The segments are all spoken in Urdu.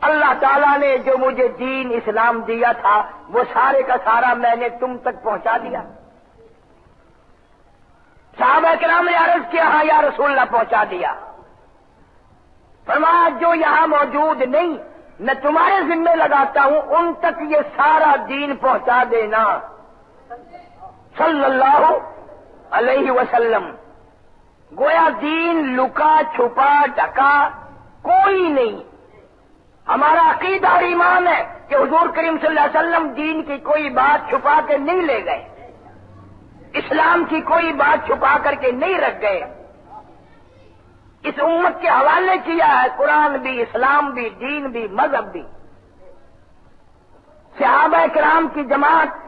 اللہ تعالیٰ نے جو مجھے دین اسلام دیا تھا وہ سارے کا سارا میں نے تم تک پہنچا دیا. صحابہ کرام نے عرض کیا ہاں یا رسول اللہ پہنچا دیا. فرمایا جو یہاں موجود نہیں میں تمہارے ذمہ لگاتا ہوں ان تک یہ سارا دین پہنچا دینا صلی اللہ علیہ وسلم. گویا دین لکا چھپا ڈھکا کوئی نہیں. ہمارا عقیدہ اور ایمان ہے کہ حضور کریم صلی اللہ علیہ وسلم دین کی کوئی بات چھپا کے نہیں لے گئے, اسلام کی کوئی بات چھپا کر کے نہیں رکھ گئے. اس امت کے حوالے کیا ہے قرآن بھی, اسلام بھی, دین بھی, مذہب بھی. صحابہ کرام کی جماعت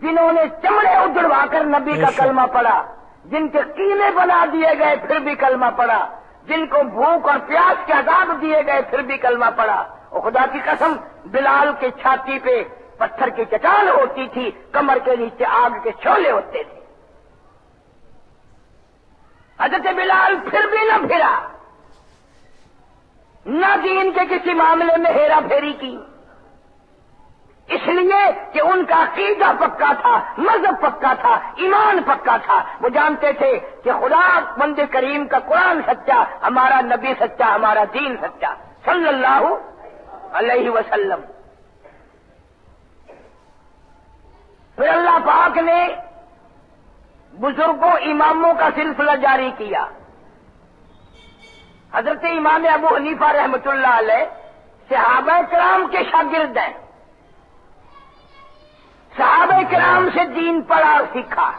جنہوں نے چمڑے اجڑوا کر نبی کا کلمہ پڑھا, جن کے قیمے بنا دیے گئے پھر بھی کلمہ پڑھا, جن کو بھوک اور پیاس کے عذاب دیے گئے پھر بھی کلمہ پڑھا. اور خدا کی قسم بلال کے چھاتی پہ پتھر کی چٹان ہوتی تھی, کمر کے نیچے آگ کے شعلے ہوتے تھے. حضرت بلال پھر بھی نہ پھرا, نہ دین کے کسی معاملے میں ہیرا پھیری کی, اس لیے کہ ان کا عقیدہ پکا تھا, مذہب پکا تھا, ایمان پکا تھا. وہ جانتے تھے کہ خدا بند کریم کا قرآن سچا, ہمارا نبی سچا, ہمارا دین سچا صلی اللہ علیہ وسلم. پھر اللہ پاک نے بزرگوں اماموں کا سلسلہ جاری کیا. حضرت امام ابو حنیفہ رحمۃ اللہ علیہ صحابہ کرام کے شاگرد ہیں. صحابہ کرام سے دین پڑھا اور سیکھا,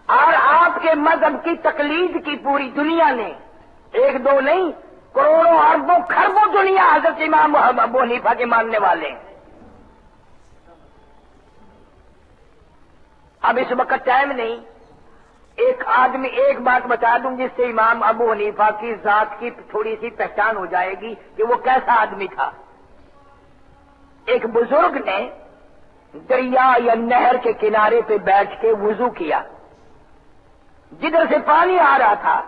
اور آپ کے مذہب کی تقلید کی پوری دنیا نے, ایک دو نہیں کروڑوں اربوں خربوں دنیا حضرت امام ابو حنیفہ کے ماننے والے ہیں. اب اس وقت ٹائم نہیں, ایک آدمی ایک بات بتا دوں جس سے امام ابو حنیفہ کی ذات کی تھوڑی سی پہچان ہو جائے گی کہ وہ کیسا آدمی تھا. ایک بزرگ نے دریا یا نہر کے کنارے پہ بیٹھ کے وضو کیا. جدھر سے پانی آ رہا تھا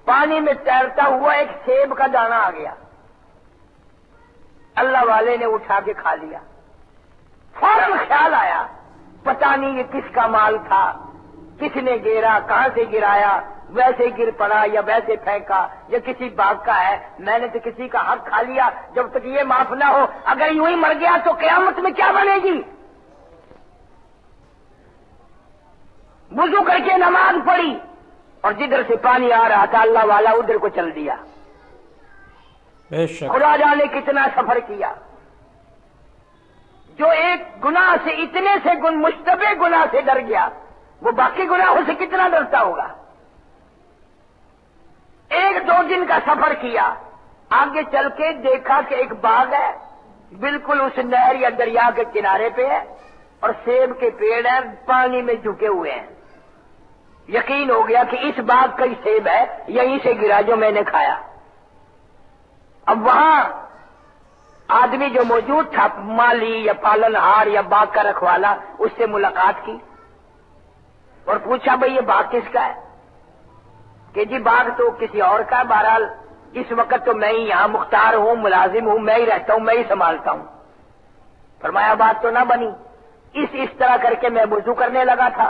پانی میں تیرتا ہوا ایک سیب کا دانہ آ گیا. اللہ والے نے اٹھا کے کھا لیا. فوراً خیال آیا پتہ نہیں یہ کس کا مال تھا, کس نے گرا, کہاں سے گرایا, ویسے گر پڑا یا ویسے پھینکا یا کسی باغ کا ہے, میں نے تو کسی کا حق کھا لیا. جب تک یہ معاف نہ ہو اگر یوں ہی مر گیا تو قیامت میں کیا بنے گی. وضو کر کے نماز پڑھی اور جدھر سے پانی آ رہا تھا اللہ والا ادھر کو چل دیا. خدا جانے کتنا سفر کیا. جو ایک گناہ سے اتنے سے مشتبہ گناہ سے ڈر گیا وہ باقی گناہوں سے کتنا ڈرتا ہوگا. ایک دو دن کا سفر کیا, آگے چل کے دیکھا کہ ایک باغ ہے بالکل اس نہر یا دریا کے کنارے پہ ہے اور سیب کے پیڑ ہیں پانی میں جھکے ہوئے ہیں. یقین ہو گیا کہ اس باغ کا ہی سیب ہے, یہیں سے گرا جو میں نے کھایا. اب وہاں آدمی جو موجود تھا مالی یا پالن ہار یا باغ کا رکھوالا, اس سے ملاقات کی اور پوچھا بھئی یہ باغ کس کا ہے؟ کہ جی باغ تو کسی اور کا. بہرحال اس وقت تو میں ہی یہاں مختار ہوں, ملازم ہوں, میں ہی رہتا ہوں, میں ہی سنبھالتا ہوں. فرمایا بات تو نہ بنی. اس طرح کر کے میں وضو کرنے لگا تھا,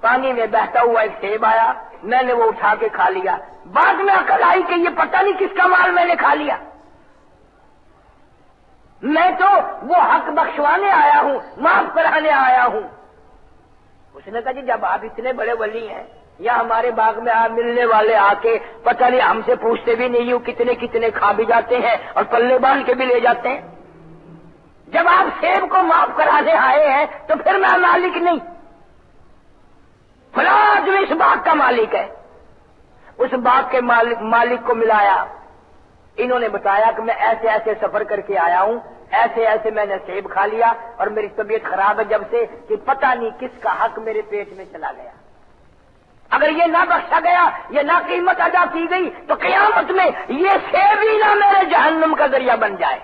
پانی میں بہتا ہوا ایک سیب آیا, میں نے وہ اٹھا کے کھا لیا. بعد میں عقل آئی کہ یہ پتہ نہیں کس کا مال میں نے کھا لیا. میں تو وہ حق بخشوانے آیا ہوں, معاف کرانے آیا ہوں. اس نے کہا جی جب آپ اتنے بڑے ولی ہیں یا ہمارے باغ میں آپ ملنے والے آ کے پتہ نہیں ہم سے پوچھتے بھی نہیں ہوں کتنے کتنے کھا بھی جاتے ہیں اور پلے باندھ کے بھی لے جاتے ہیں. جب آپ سیب کو معاف کرانے آئے ہیں تو پھر میں مالک نہیں, فلاں جو اس باغ کا مالک ہے. اس باغ کے مالک کو ملایا. انہوں نے بتایا کہ میں ایسے ایسے سفر کر کے آیا ہوں, ایسے ایسے میں نے سیب کھا لیا اور میری طبیعت خراب ہے جب سے کہ پتہ نہیں کس کا حق میرے پیٹ میں چلا گیا. اگر یہ نہ بخشا گیا, یہ نہ قیمت ادا کی گئی تو قیامت میں یہ سیب ہی نہ میرے جہنم کا ذریعہ بن جائے.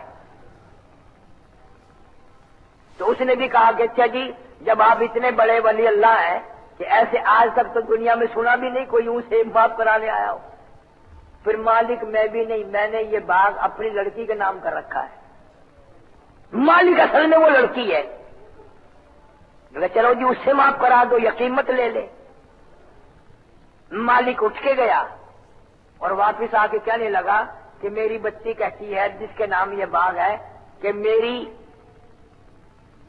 تو اس نے بھی کہا کہ اچھا جی جب آپ اتنے بڑے ولی اللہ ہیں کہ ایسے آج تک تو دنیا میں سنا بھی نہیں کوئی یوں سیب معاف کرانے آیا ہو. پھر مالک میں بھی نہیں، میں نے یہ باغ اپنی لڑکی کے نام کر رکھا ہے، مالک اصل میں وہ لڑکی ہے۔ چلو جی اس سے معاف کرا دو یا قیمت لے لے۔ مالک اٹھ کے گیا اور واپس آ کے کہنے لگا کہ میری بچی کہتی ہے جس کے نام یہ باغ ہے کہ میری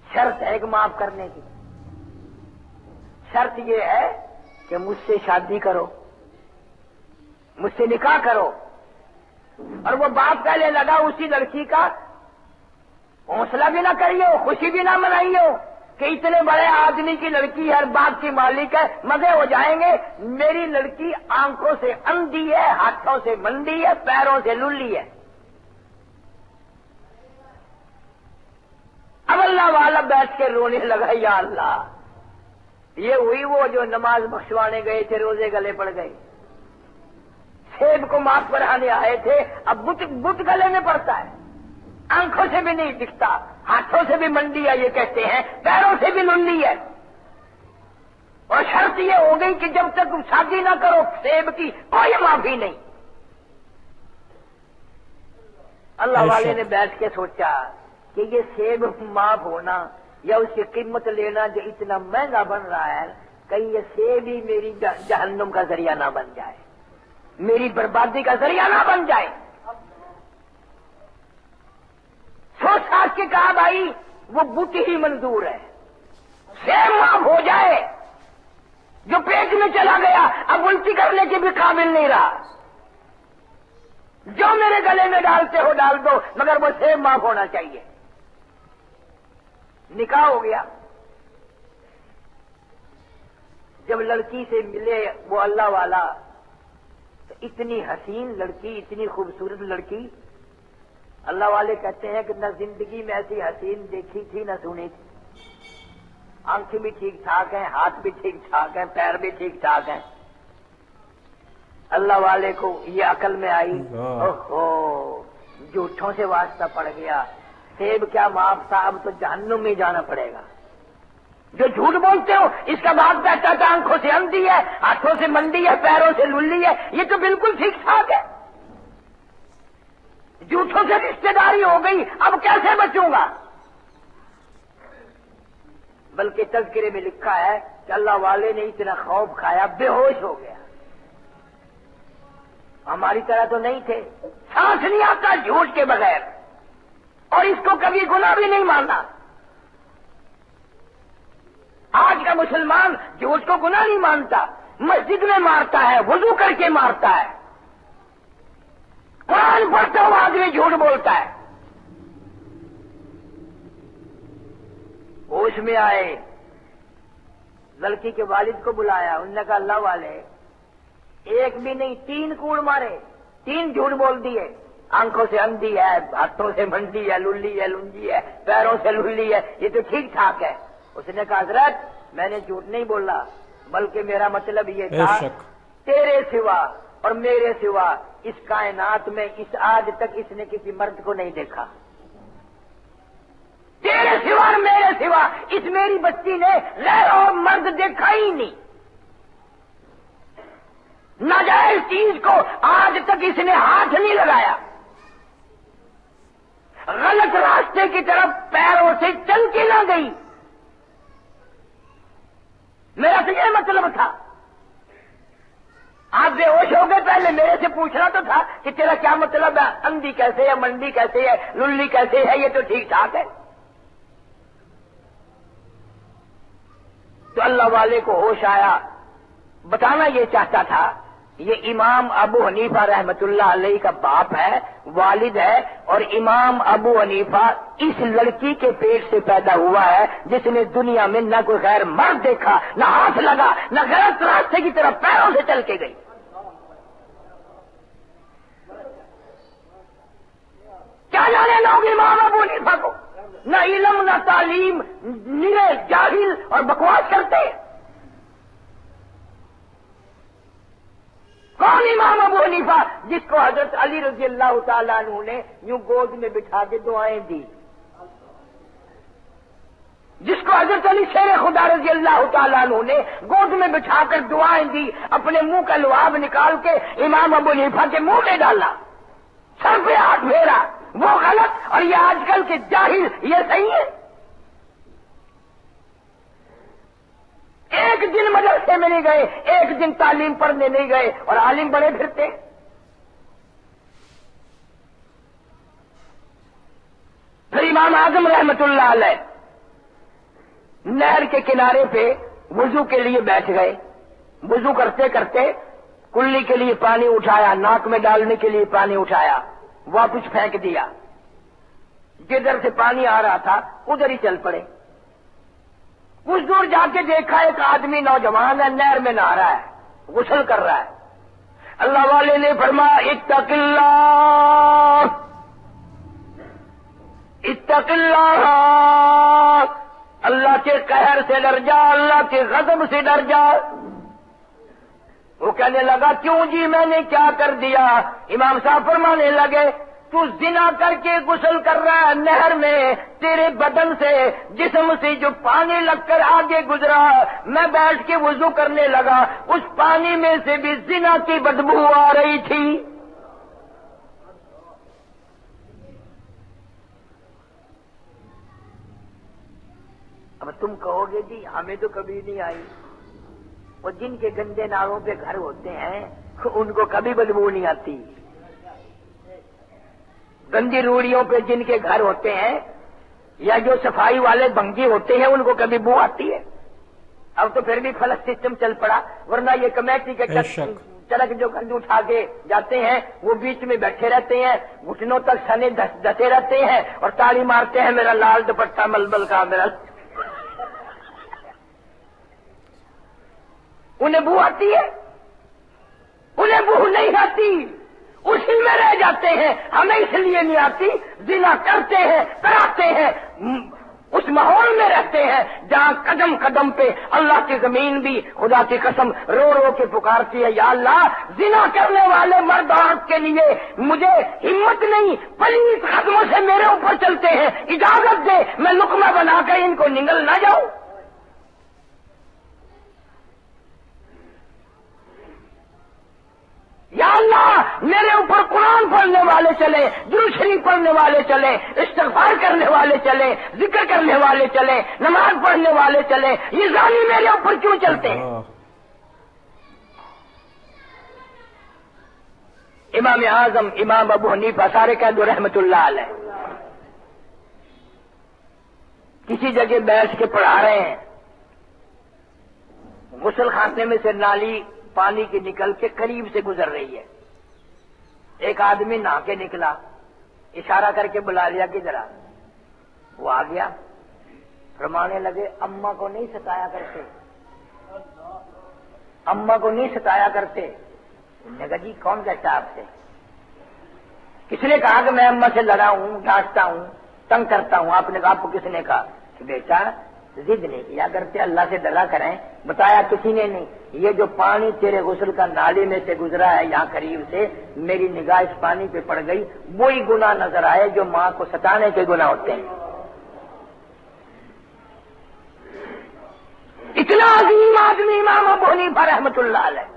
شرط ہے کہ معاف کرنے کی، شرط یہ ہے کہ مجھ سے شادی کرو، مجھ سے نکاح کرو۔ اور وہ باپ کہنے لگا اسی لڑکی کا حوصلہ بھی نہ کریے، خوشی بھی نہ منائیے کہ اتنے بڑے آدمی کی لڑکی ہر بات کی مالک ہے، مزے ہو جائیں گے۔ میری لڑکی آنکھوں سے اندھی ہے، ہاتھوں سے مندی ہے، پیروں سے للی ہے۔ اب اللہ والا بیٹھ کے رونے لگا، یا اللہ، یہ ہوئی وہ جو نماز بخشوانے گئے تھے، روزے گلے پڑ گئے، سیب کو معاف کرانے آئے تھے، اب بت گلے میں پڑتا ہے، آنکھوں سے بھی نہیں دکھتا، ہاتھوں سے بھی منڈی ہے یہ کہتے ہیں، پیروں سے بھی للی ہے۔ اور شرط یہ ہو گئی کہ جب تک شادی نہ کرو سیب کی کوئی معافی نہیں۔ اللہ والے نے بیٹھ کے سوچا کہ یہ سیب معاف ہونا یا اس کی قیمت لینا جو اتنا مہنگا بن رہا ہے، کہیں یہ سیب ہی میری جہنم کا ذریعہ نہ بن جائے، میری بربادی کا ذریعہ نہ بن جائے۔ سوچ ساچ کے کہا بھائی وہ بت ہی منظور ہے، سیب معاف ہو جائے، جو پیٹ میں چلا گیا اب الٹی کرنے کے بھی قابل نہیں رہا، جو میرے گلے میں ڈالتے ہو ڈال دو، مگر وہ سیب معاف ہونا چاہیے۔ نکاح ہو گیا۔ جب لڑکی سے ملے وہ اللہ والا، تو اتنی حسین لڑکی، اتنی خوبصورت لڑکی، اللہ والے کہتے ہیں کہ نہ زندگی میں ایسی حسین دیکھی تھی نہ سنی تھی، آنکھیں بھی ٹھیک ٹھاک ہیں، ہاتھ بھی ٹھیک ٹھاک ہیں، پیر بھی ٹھیک ٹھاک ہیں۔ اللہ والے کو یہ عقل میں آئی، اوہو جھوٹوں سے واسطہ پڑ گیا، سیب کیا معاف تھا، اب تو جہنم میں جانا پڑے گا۔ جو جھوٹ بولتے ہو اس کا باپ کہتا تھا آنکھوں سے اندھی ہے، ہاتھوں سے منڈی ہے، پیروں سے للی ہے، یہ تو بالکل ٹھیک ٹھاک ہے۔ جھوٹوں سے رشتے داری ہو گئی، اب کیسے بچوں گا؟ بلکہ تذکرے میں لکھا ہے کہ اللہ والے نے اتنا خوف کھایا بے ہوش ہو گیا۔ ہماری طرح تو نہیں تھے، سانس نہیں آتا جھوٹ کے بغیر، اور اس کو کبھی گناہ بھی نہیں ماننا۔ آج کا مسلمان جھوٹ کو گناہ نہیں مانتا، مسجد میں مارتا ہے، وضو کر کے مارتا ہے، قرآن پڑھتا ہوا آدمی جھوٹ بولتا ہے۔ ہوش میں آئے، لڑکی کے والد کو بلایا، انہوں نے کہا اللہ والے ایک بھی نہیں 3 کوڑ مارے، 3 جھوٹ بول دیے، آنکھوں سے اندھی ہے، ہاتھوں سے منڈی ہے، للی ہے، لنجی ہے، پیروں سے للی ہے، یہ تو ٹھیک ٹھاک ہے۔ اس نے کہا حضرت میں نے جھوٹ نہیں بولا، بلکہ میرا مطلب یہ تھا تیرے سوا اور میرے سوا اس کائنات میں اس آج تک اس نے کسی مرد کو نہیں دیکھا، تیرے سوا اور میرے سوا اس میری بچی نے غیر اور مرد دیکھا ہی نہیں۔ ناجائز چیز کو آج تک اس نے ہاتھ نہیں لگایا، غلط راستے کی طرف پیروں سے چل کے نہ گئی۔ میرا تو یہ مطلب تھا، آپ بے ہوش ہو گئے، پہلے میرے سے پوچھنا تو تھا کہ تیرا کیا مطلب ہے، اندھی کیسے ہے، منڈی کیسے ہے، للی کیسے ہے، یہ تو ٹھیک ٹھاک ہے۔ تو اللہ والے کو ہوش آیا، بتانا یہ چاہتا تھا یہ امام ابو حنیفہ رحمت اللہ علیہ کا باپ ہے، والد ہے، اور امام ابو حنیفہ اس لڑکی کے پیٹ سے پیدا ہوا ہے جس نے دنیا میں نہ کوئی غیر مرد دیکھا، نہ ہاتھ لگا، نہ غلط راستے کی طرف پیروں سے چل کے گئی۔ کیا جانے لوگ امام ابو حنیفہ کو، نہ علم نہ تعلیم، نرے جاہل اور بکواس کرتے۔ کون امام ابو حنیفہ جس کو حضرت علی رضی اللہ تعالیٰ عنہ نے یوں گود میں بٹھا کے دعائیں دی؟ جس کو حضرت علی شیر خدا رضی اللہ تعالیٰ عنہ نے گود میں بٹھا کر دعائیں دی، اپنے منہ کا لعاب نکال کے امام ابو حنیفہ کے منہ میں ڈالا، سر پہ ہاتھ پھیرا، وہ غلط، اور یہ آج کل کے جاہل یہ صحیح ہے؟ ایک دن مدرسے میں نہیں گئے، ایک دن تعلیم پڑھنے نہیں گئے، اور عالم بڑے پھرتے۔ پھر امام اعظم رحمت اللہ علیہ نہر کے کنارے پہ وضو کے لیے بیٹھ گئے، وضو کرتے کرتے کلی کے لیے پانی اٹھایا، ناک میں ڈالنے کے لیے پانی اٹھایا، واپس پھینک دیا، جدھر سے پانی آ رہا تھا ادھر ہی چل پڑے۔ کچھ دور جا کے دیکھا ایک آدمی نوجوان ہے، نہر میں نہا رہا ہے، غسل کر رہا ہے۔ اللہ والے نے فرمایا اتق اللہ، اتق اللہ، اللہ کے قہر سے ڈر جا، اللہ کے غضب سے ڈر جا۔ وہ کہنے لگا کیوں جی میں نے کیا کر دیا؟ امام صاحب فرمانے لگے تو زنا کر کے غسل کر رہا ہے نہر میں، تیرے بدن سے جسم سے جو پانی لگ کر آگے گزرا، میں بیٹھ کے وضو کرنے لگا، اس پانی میں سے بھی زنا کی بدبو آ رہی تھی۔ اب تم کہو گے جی ہمیں تو کبھی نہیں آئی، وہ جن کے گندے نالوں پہ گھر ہوتے ہیں ان کو کبھی بدبو نہیں آتی، گندی روڑیوں پہ جن کے گھر ہوتے ہیں یا جو صفائی والے بنگی ہوتے ہیں ان کو کبھی بو آتی ہے۔ اب تو پھر بھی فلش سسٹم چل پڑا، ورنہ یہ کمیٹی کے چرک جو گند اٹھا کے جاتے ہیں وہ بیچ میں بیٹھے رہتے ہیں، گھٹنوں تک سنے دسے رہتے ہیں اور تالی مارتے ہیں میرا لال دوپٹہ ملبل کا، میرا انہیں بو آتی ہے؟ انہیں بو نہیں آتی، اسی میں رہ جاتے ہیں۔ ہمیں اس لیے نہیں آتی، زنا کرتے ہیں، کراتے ہیں، اس ماحول میں رہتے ہیں جہاں قدم قدم پہ اللہ کی زمین بھی خدا کی قسم رو رو کے پکارتی ہے، یا اللہ زنا کرنے والے مرد عورت کے لیے مجھے ہمت نہیں، پلیت قدموں سے میرے اوپر چلتے ہیں، اجازت دے میں لقمہ بنا کر ان کو نگل نہ جاؤں۔ یا اللہ میرے اوپر قرآن پڑھنے والے چلے، درود شریف پڑھنے والے چلے، استغفار کرنے والے چلے، ذکر کرنے والے چلے، نماز پڑھنے والے چلے، یہ زانی میرے اوپر کیوں چلتے ہیں؟ امام اعظم امام ابو حنیفہ سارے کہہ دو رحمت اللہ علیہ کسی جگہ بیٹھ کے پڑھا رہے ہیں، غسل خانے میں سے نالی پانی کی نکل کے قریب سے گزر رہی ہے، ایک آدمی نہا کے نکلا، اشارہ کر کے بلا لیا کہ ذرا، وہ آ گیا، فرمانے لگے اماں کو نہیں ستایا کرتے، اماں کو نہیں ستایا کرتے۔ انہوں نے کہا جی کون کہتا آپ سے؟ کس نے کہا کہ میں اماں سے لڑا ہوں، ڈانٹتا ہوں، تنگ کرتا ہوں؟ آپ نے کہا آپ کو کس نے کہا؟ کہ بیٹا ضد نہیں کیا کرتے، اللہ سے ڈرا کریں۔ بتایا کسی نے نہیں، یہ جو پانی تیرے غسل کا نالی میں سے گزرا ہے یہاں قریب سے، میری نگاہ اس پانی پہ پڑ گئی، وہی گناہ نظر آئے جو ماں کو ستانے کے گناہ ہوتے ہیں۔ اتنا عظیم آدمی امام ابو حنیفہ رحمت اللہ علیہ۔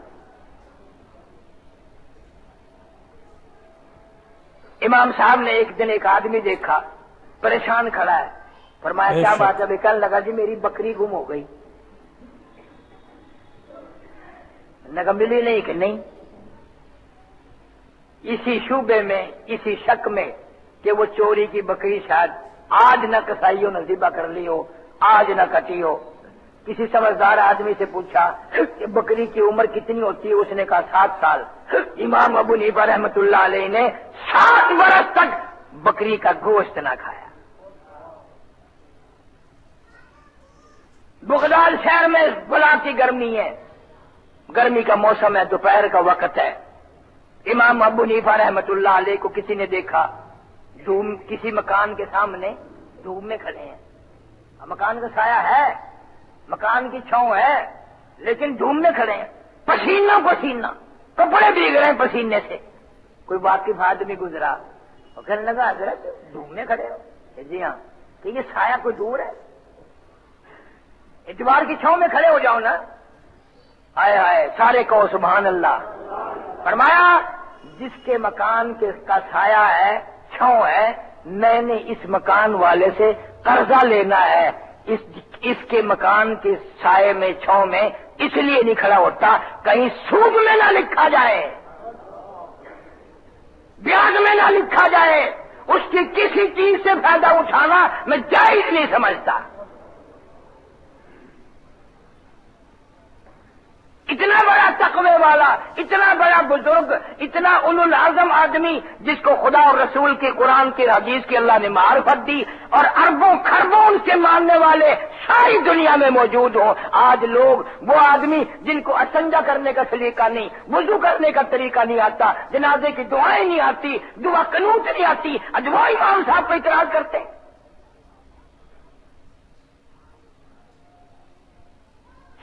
امام صاحب نے ایک دن ایک آدمی دیکھا پریشان کھڑا ہے، فرمایا کیا بات ہے؟ کہنے لگا جی میری بکری گم ہو گئی۔ نگا ملی نہیں کہ نہیں، اسی شعبے میں اسی شک میں کہ وہ چوری کی بکری شاید آج نہ کسائیوں نے ذبح کر لی ہو، آج نہ کٹی ہو۔ کسی سمجھدار آدمی سے پوچھا کہ بکری کی عمر کتنی ہوتی ہے؟ اس نے کہا 7 سال۔ امام ابو حنیفہ رحمت اللہ علیہ نے 7 برس تک بکری کا گوشت نہ کھایا۔ بغداد شہر میں بلا کی گرمی ہے، گرمی کا موسم ہے، دوپہر کا وقت ہے۔ امام ابو حنیفہ رحمت اللہ علیہ کو کسی نے دیکھا دھوم، کسی مکان کے سامنے دھوپ میں کھڑے ہیں، مکان کا سایہ ہے، مکان کی چھاؤں ہے، لیکن دھوپ میں کھڑے ہیں، پسینہ پسینہ، کپڑے بھیگ رہے ہیں پسینے سے۔ کوئی واقف آدمی گزرا، وہ کہنے لگا حضرت دھوپ میں کھڑے ہو؟ جی ہاں۔ کہ یہ سایہ کوئی دور ہے؟ اتوار کی چھاؤں میں کھڑے ہو جاؤ نا. آئے آئے سارے کو سبحان اللہ. فرمایا جس کے مکان کا سایہ ہے چھاؤں ہے میں نے اس مکان والے سے قرضہ لینا ہے. اس کے مکان کے سائے میں چھاؤں میں اس لیے نہیں کھڑا ہوتا کہیں سود میں نہ لکھا جائے, بیاج میں نہ لکھا جائے. اس کی کسی چیز سے فائدہ اٹھانا میں جائز نہیں سمجھتا. اتنا بڑا تقوی والا, اتنا بڑا بزرگ, اتنا اولو العزم آدمی جس کو خدا اور رسول کے قرآن کے حدیث کی اللہ نے معرفت دی اور اربوں خربوں ان کے ماننے والے ساری دنیا میں موجود ہوں. آج لوگ وہ آدمی جن کو استنجا کرنے کا سلیقہ نہیں, وضو کرنے کا طریقہ نہیں آتا, جنازے کی دعائیں نہیں آتی, دعا قنوت نہیں آتی, آج وہ امام صاحب پہ اعتراض کرتے ہیں.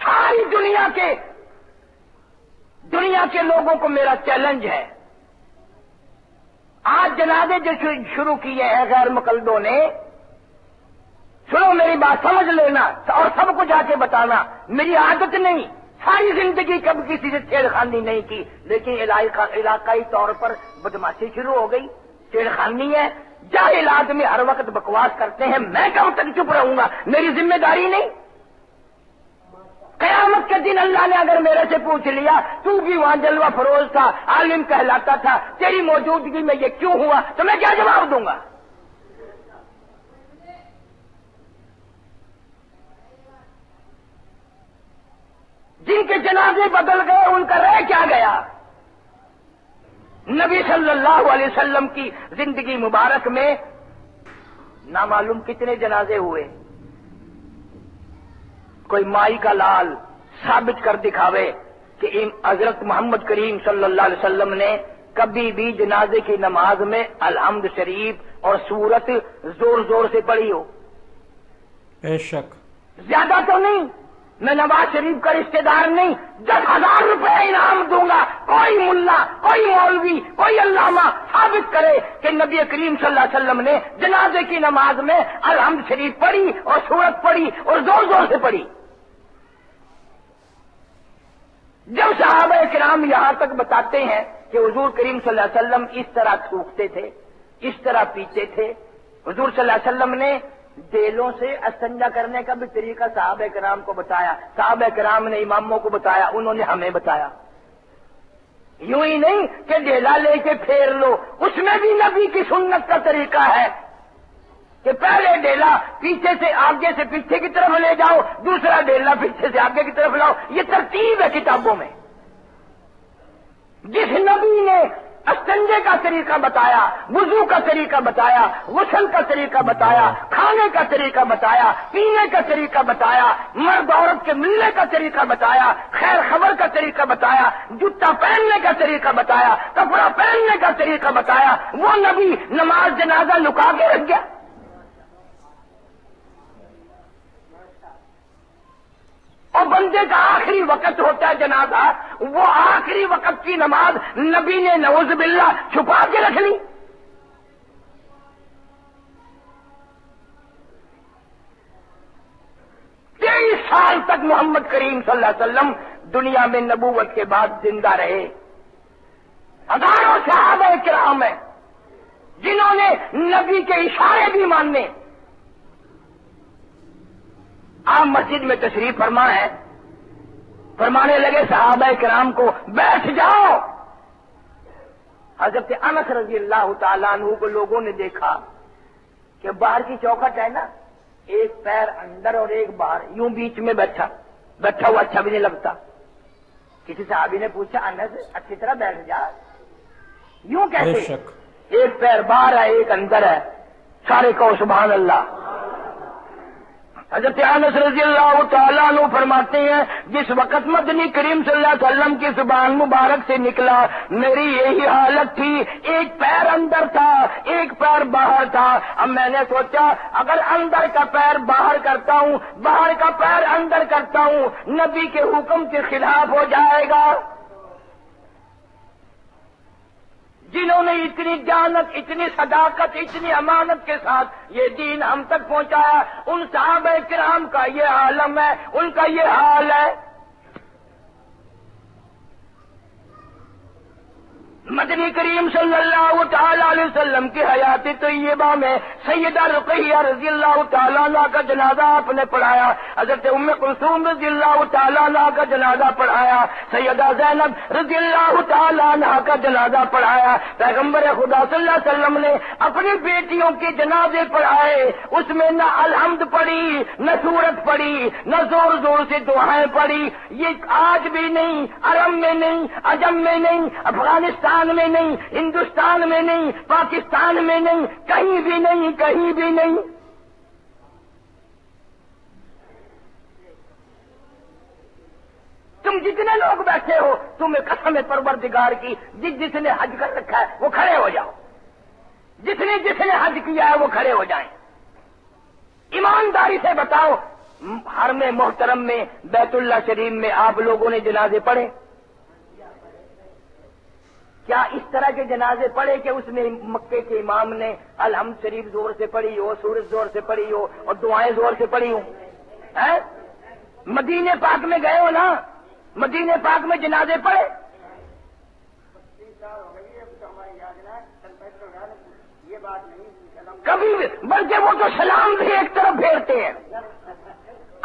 ساری دنیا کے لوگوں کو میرا چیلنج ہے. آج جنازے جو شروع کیے ہیں غیر مقلدوں نے, سنو میری بات سمجھ لینا اور سب کو جا کے بتانا. میری عادت نہیں, ساری زندگی کب کسی سے چھیڑخانی نہیں کی, لیکن علاقائی طور پر بدماشی شروع ہو گئی. چھیڑخانی ہے, جاہل آدمی ہر وقت بکواس کرتے ہیں, میں کب تک چپ رہوں گا؟ میری ذمہ داری نہیں. قیامت کے دن اللہ نے اگر میرے سے پوچھ لیا تو بھی وہاں جلوہ فروز تھا, عالم کہلاتا تھا, تیری موجودگی میں یہ کیوں ہوا, تو میں کیا جواب دوں گا؟ جن کے جنازے بدل گئے ان کا رہ کیا گیا؟ نبی صلی اللہ علیہ وسلم کی زندگی مبارک میں نامعلوم کتنے جنازے ہوئے. کوئی مائی کا لال ثابت کر دکھاوے کہ حضرت محمد کریم صلی اللہ علیہ وسلم نے کبھی بھی جنازے کی نماز میں الحمد شریف اور سورت زور زور سے پڑھی ہو. بے شک. زیادہ تو نہیں, میں نواز شریف کا رشتہ دار نہیں, 10,000 روپے انعام دوں گا کوئی ملا, کوئی مولوی, کوئی علامہ ثابت کرے کہ نبی کریم صلی اللہ علیہ وسلم نے جنازے کی نماز میں الحمد شریف پڑھی اور سورت پڑھی اور زور زور سے پڑھی. جب صحابہ کرام یہاں تک بتاتے ہیں کہ حضور کریم صلی اللہ علیہ وسلم اس طرح تھوکتے تھے, اس طرح پیتے تھے, حضور صلی اللہ علیہ وسلم نے دیلوں سے استنجا کرنے کا بھی طریقہ صحابہ کرام کو بتایا, صحابہ کرام نے اماموں کو بتایا, انہوں نے ہمیں بتایا. یوں ہی نہیں کہ ڈیلا لے کے پھیر لو, اس میں بھی نبی کی سنت کا طریقہ ہے کہ پہلے ڈیلا پیچھے سے آگے سے پیچھے کی طرف لے جاؤ, دوسرا ڈیلا پیچھے سے آگے کی طرف لاؤ. یہ ترتیب ہے کتابوں میں. جس نبی نے استنجے کا طریقہ بتایا, وضو کا طریقہ بتایا, غسل کا طریقہ بتایا, کھانے کا طریقہ بتایا, پینے کا طریقہ بتایا, مرد عورت کے ملنے کا طریقہ بتایا, خیر خبر کا طریقہ بتایا, جوتا پہننے کا طریقہ بتایا, کپڑا پہننے کا طریقہ بتایا, وہ نبی نماز جنازہ لکا کے رکھ گیا. اور بندے کا آخری وقت ہوتا ہے جنازہ, وہ آخری وقت کی نماز نبی نے نعوذ باللہ چھپا کے رکھ لی. 23 سال تک محمد کریم صلی اللہ علیہ وسلم دنیا میں نبوت کے بعد زندہ رہے. ہزاروں صحابہ کرام ہیں جنہوں نے نبی کے اشارے بھی ماننے. آپ مسجد میں تشریف فرما ہے, فرمانے لگے صحابہ کرام کو بیٹھ جاؤ. حضرت انس رضی اللہ تعالیٰ عنہ کو لوگوں نے دیکھا کہ باہر کی چوکھٹ ہے نا, ایک پیر اندر اور ایک باہر, یوں بیچ میں بیٹھا ہوا اچھا بھی نہیں لگتا. کسی صحابی نے پوچھا انس اچھی طرح بیٹھ جا, یوں کیسے؟ ایک پیر باہر ہے ایک اندر ہے. سارے کہو سبحان اللہ. حضرت انس رضی اللہ تعالیٰ عنہ فرماتے ہیں جس وقت مدنی کریم صلی اللہ علیہ وسلم کی زبان مبارک سے نکلا میری یہی حالت تھی, ایک پیر اندر تھا ایک پیر باہر تھا. اب میں نے سوچا اگر اندر کا پیر باہر کرتا ہوں, باہر کا پیر اندر کرتا ہوں, نبی کے حکم کے خلاف ہو جائے گا. جنہوں نے اتنی جانت، اتنی صداقت، اتنی امانت کے ساتھ یہ دین ہم تک پہنچایا، ان صحابہ کرام کا یہ عالم ہے، ان کا یہ حال ہے۔ مدنی کریم صلی اللہ تعالی علیہ وسلم کی حیات طیبہ میں سیدہ رقیہ رضی اللہ تعالیٰ عنہ کا جنازہ آپ نے پڑھایا، حضرت ام کلثوم رضی اللہ تعالیٰ عنہ کا جنازہ پڑھایا، سیدہ زینب رضی اللہ تعالیٰ عنہ کا جنازہ پڑھایا۔ پیغمبر خدا صلی اللہ علیہ وسلم نے اپنی بیٹیوں کے جنازے پڑھائے، اس میں نہ الحمد پڑھی، نہ سورت پڑھی، نہ زور زور سے دعائیں پڑھی۔ یہ آج بھی نہیں، عرب میں نہیں، عجم میں نہیں، افغانستان میں نہیں، ہندوستان میں نہیں، پاکستان میں نہیں، کہیں بھی نہیں، کہیں بھی نہیں۔ تم جتنے لوگ بیٹھے ہو، تمہیں قسم پروردگار کی، جس نے حج کر رکھا ہے وہ کھڑے ہو جاؤ، جس نے حج کیا ہے وہ کھڑے ہو جائیں۔ ایمانداری سے بتاؤ، حرم محترم میں بیت اللہ شریف میں آپ لوگوں نے جنازے پڑھے؟ کیا اس طرح کے جنازے پڑھے کہ اس میں مکے کے امام نے الحمد شریف زور سے پڑھی ہو، سورت زور سے پڑھی ہو اور دعائیں زور سے پڑھی ہوں؟ مدینے پاک میں گئے ہو نا، مدینے پاک میں جنازے پڑھے؟ کبھی بھی، بلکہ وہ تو سلام بھی ایک طرف پھیرتے ہیں۔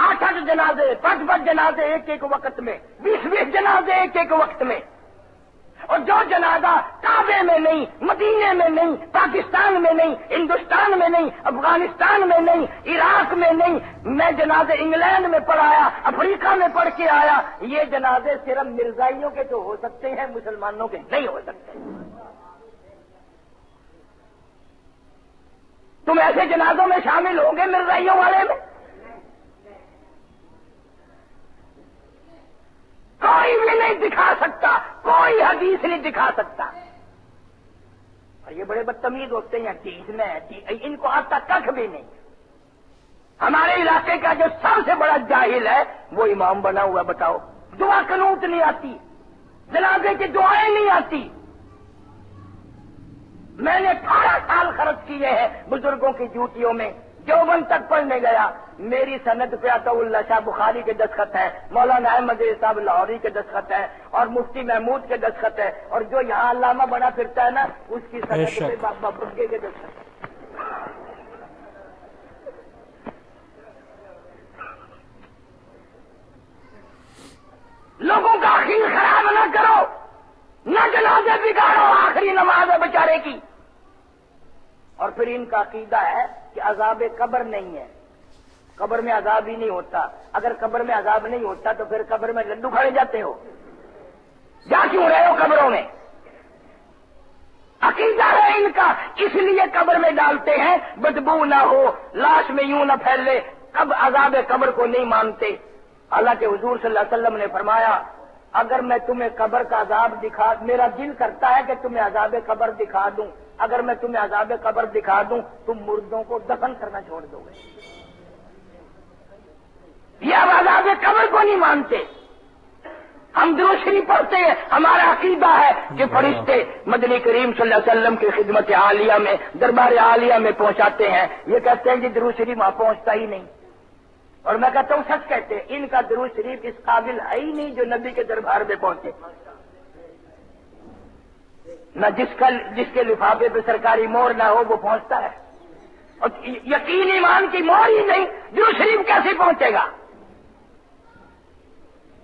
8 جنازے، 5 جنازے ایک وقت میں، 20 جنازے ایک وقت میں۔ اور جو جنازہ کعبے میں نہیں، مدینے میں نہیں، پاکستان میں نہیں، ہندوستان میں نہیں، افغانستان میں نہیں، عراق میں نہیں، میں جنازے انگلینڈ میں پڑھایا، افریقہ میں پڑھ کے آیا، یہ جنازے صرف مرزائیوں کے تو ہو سکتے ہیں، مسلمانوں کے نہیں ہو سکتے۔ تم ایسے جنازوں میں شامل ہوں گے مرزائیوں والے میں؟ کوئی بھی نہیں دکھا سکتا، کوئی حدیث نہیں دکھا سکتا۔ اور یہ بڑے بدتمیز ہوتے ہیں، حدیث میں ان کو آتا کھ بھی نہیں۔ ہمارے علاقے کا جو سب سے بڑا جاہل ہے وہ امام بنا ہوا، بتاؤ دعا قنوت نہیں آتی، جنازے کی دعائیں نہیں آتی۔ میں نے 18 سال خرچ کیے ہیں بزرگوں کی ڈیوٹیوں میں، دیوبند تک پڑھنے گیا، میری سند پہ عطا اللہ شاہ بخاری کے دستخط ہیں، مولانا احمد صاحب لاہوری کے دستخط ہیں، اور مفتی محمود کے دستخط ہیں، اور جو یہاں علامہ بنا پھرتا ہے نا اس کی سند پہ بابا بگے کے دستخط ہیں۔ لوگوں کا عقیدہ خراب نہ کرو، نہ جنازے بگاڑو، آخری نماز ہے بیچارے کی۔ اور پھر ان کا عقیدہ ہے کہ عذاب قبر نہیں ہے، قبر میں عذاب ہی نہیں ہوتا۔ اگر قبر میں عذاب نہیں ہوتا تو پھر قبر میں لڈو کھڑے جاتے ہو، جا کیوں رہے ہو قبروں میں؟ عقیدہ ہے ان کا، اس لیے قبر میں ڈالتے ہیں بدبو نہ ہو، لاش میں یوں نہ پھیلے، اب عذاب قبر کو نہیں مانتے۔ حالانکہ حضور صلی اللہ علیہ وسلم نے فرمایا اگر میں تمہیں قبر کا عذاب دکھا، میرا دل کرتا ہے کہ تمہیں عذاب قبر دکھا دوں، اگر میں تمہیں عذاب قبر دکھا دوں تم مردوں کو دفن کرنا چھوڑ دو گے۔ یہ اب عذاب قبر کو نہیں مانتے۔ ہم درود شریف پڑھتے ہیں، ہمارا عقیدہ ہے کہ فرشتے مدنی کریم صلی اللہ علیہ وسلم کی خدمت عالیہ میں، دربار عالیہ میں پہنچاتے ہیں، یہ کہتے ہیں کہ درود شریف وہاں پہنچتا ہی نہیں۔ اور میں کہتا ہوں سچ کہتے ہیں، ان کا درود شریف اس قابل ہے ہی نہیں جو نبی کے دربار میں پہنچے۔ نہ جس کے لفافے پہ سرکاری مور نہ ہو وہ پہنچتا ہے، اور یقین ایمان کی مور ہی نہیں، درود شریف کیسے پہنچے گا؟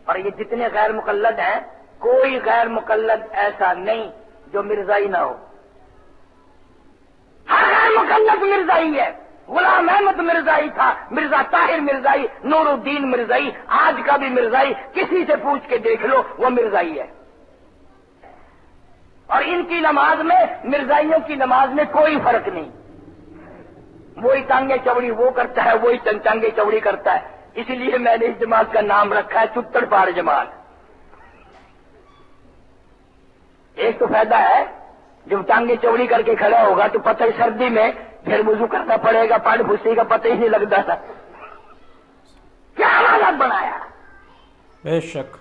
اور یہ جتنے غیر مقلد ہیں، کوئی غیر مقلد ایسا نہیں جو مرزائی نہ ہو، ہر غیر مقلد مرزائی ہے۔ غلام احمد مرزائی تھا، مرزا طاہر مرزائی، نور الدین مرزائی، آج کا بھی مرزائی، کسی سے پوچھ کے دیکھ لو وہ مرزائی ہے۔ اور ان کی نماز میں، مرزائیوں کی نماز میں کوئی فرق نہیں، وہی ٹانگیں چوڑی وہ کرتا ہے، وہی ٹانگیں چوڑی کرتا ہے۔ اسی لیے میں نے اس جماعت کا نام رکھا ہے چتڑ پار جماعت۔ ایک تو فائدہ ہے، جب ٹانگیں چوڑی کر کے کھڑا ہوگا تو پتہ سردی میں پھر وضو کرنا پڑے گا، پاڑ پھوسی کا پتہ ہی نہیں لگتا تھا۔ کیا حالت بنایا؟ بے شک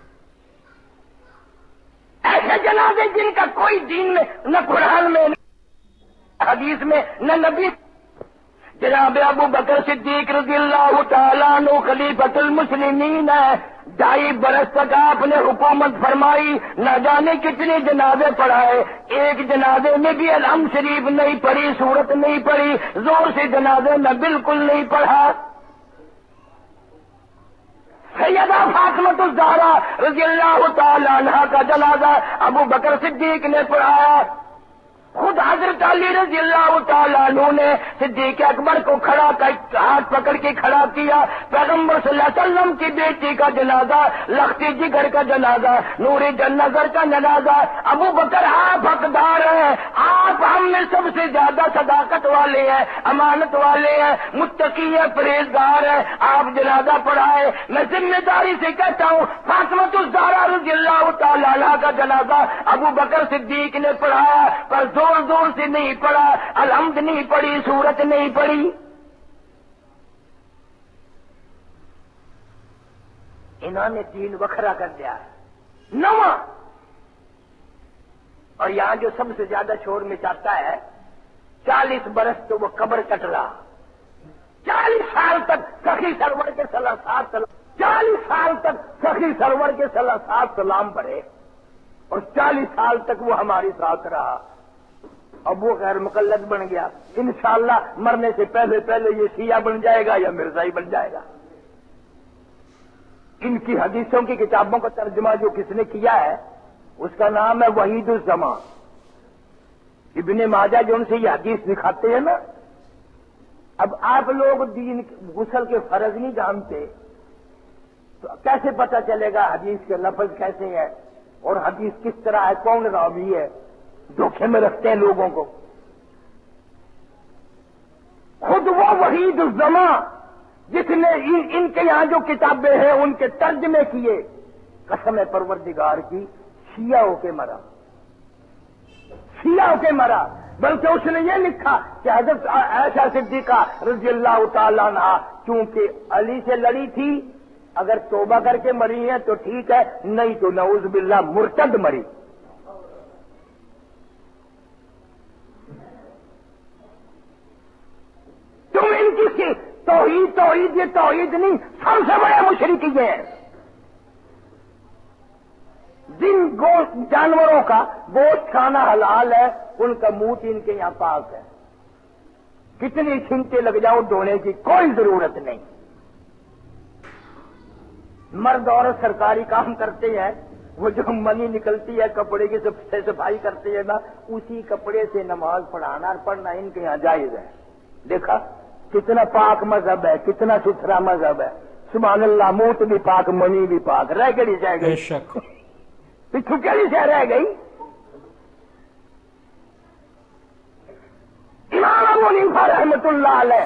ایسے جنازے جن کا کوئی دین میں نہ قرآن میں نہ حدیث میں نہ نبی. جناب ابو بکر صدیق رضی اللہ تعالیٰ عنہ خلیفۃ المسلمین ہے. 2.5 برس تک آپ نے حکومت فرمائی، نہ جانے کتنے جنازے پڑھائے. ایک جنازے میں بھی الحمد شریف نہیں پڑھی، سورت نہیں پڑھی، زور سے جنازے میں بالکل نہیں پڑھا. سیدہ فاطمۃ الزہرا رضی اللہ تعالیٰ عنہا کا جنازہ ابو بکر صدیق نے پڑھایا. خود حضرت علی رضی اللہ تعالیٰ عنہ نے صدیق اکبر کو کھڑا کر ہاتھ پکڑ کے کھڑا کیا. پیغمبر صلی اللہ علیہ وسلم کی بیٹی کا جنازہ، لختی جگر کا جنازہ، نوری نظر کا جنازہ. ابو بکر آپ حقدار ہیں، آپ ہم میں سب سے زیادہ صداقت والے ہیں، امانت والے ہیں، متقی ہیں، پرہیزگار ہیں. آپ جنازہ پڑھائے. میں ذمہ داری سے کہتا ہوں فاطمۃ الزہرا رضی اللہ تعالیٰ عنہا کا جنازہ ابو بکر صدیق نے پڑھایا، پر زور سے نہیں پڑھا، الحمد نہیں پڑھی، سورت نہیں پڑھی. انہوں نے دین وکھرا کر دیا نواں. اور یہاں جو سب سے زیادہ شور مچاتا ہے، 40 برس تو وہ قبر کٹ رہا. 40 سال تک سخی سرور کے 40 سال تک سخی سرور کے 7 سلام پڑھے، اور 40 سال تک وہ ہمارے ساتھ رہا. اب وہ غیر مقلد بن گیا. انشاءاللہ مرنے سے پہلے یہ شیعہ بن جائے گا یا مرزائی بن جائے گا. ان کی حدیثوں کی کتابوں کا ترجمہ جو کس نے کیا ہے اس کا نام ہے وحید الزمان. ابن ماجہ جو ان سے یہ حدیث دکھاتے ہیں نا. اب آپ لوگ دین غسل کے فرض نہیں جانتے تو کیسے پتہ چلے گا حدیث کے لفظ کیسے ہیں اور حدیث کس طرح ہے، کون راوی ہے؟ دھوکے میں رکھتے ہیں لوگوں کو. خود وہ وحید الزمان جس نے ان کے یہاں جو کتابیں ہیں ان کے ترجمے کیے، قسم پروردگار کی شیعہ ہو کے مرا، شیعہ ہو کے مرا. بلکہ اس نے یہ لکھا کہ حضرت عائشہ صدیقہ رضی اللہ تعالیٰ عنہا چونکہ علی سے لڑی تھی، اگر توبہ کر کے مری ہے تو ٹھیک ہے، نہیں تو نعوذ باللہ مرتد مری. تم ان کی توحید یہ توحید نہیں، سب سے بڑے مشرک یہ ہیں. جن جانوروں کا گوشت کھانا حلال ہے ان کا منہ ان کے یہاں پاک ہے. کتنی چھینٹے لگ جاؤ دھونے کی کوئی ضرورت نہیں. مرد عورت سرکاری کام کرتے ہیں، وہ جو منی نکلتی ہے کپڑے کی صفائی کرتے ہیں نا، اسی کپڑے سے نماز پڑھانا اور پڑھنا ان کے یہاں جائز ہے. دیکھا کتنا پاک مذہب ہے، کتنا ستھرا مذہب ہے. سبحان اللہ. موت بھی پاک، منی بھی پاک. رہ گئی جائے گئی پچھو کیڑی سے رہ گئی. امام ابو حنیفہ رحمۃ اللہ علیہ